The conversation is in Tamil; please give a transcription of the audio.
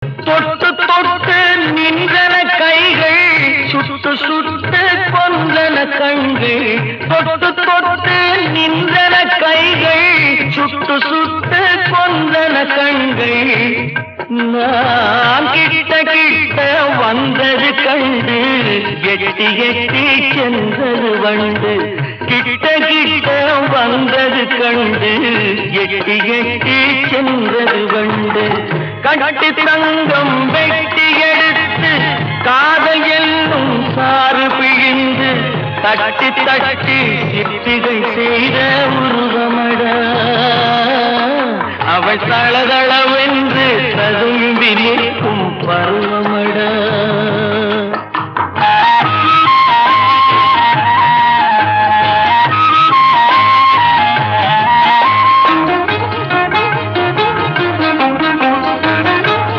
தொட்டு தொட்டு நின்றன கைகள், சுட்டு சுட்டு கொன்றன கண்கள். தொட்டு தொட்டு நின்றன கைகள், சுட்டு சுட்டு கொன்றன கண்கள். நான் கிட்ட கிட்ட வந்தது கண்டு, எட்டி எட்டி சென்றது வண்டு. கிட்ட கிட்ட வந்தது கண்டு, எட்டி எட்டி சென்றது வண்டு. கட்டி தங்கம் வெட்டி எடுத்து காதல் என்னும் சாறு பிழிந்து தட்டி தட்டி சித்திகை செய்த உருவமடா. அவள் தளதளவென்று ததும்பி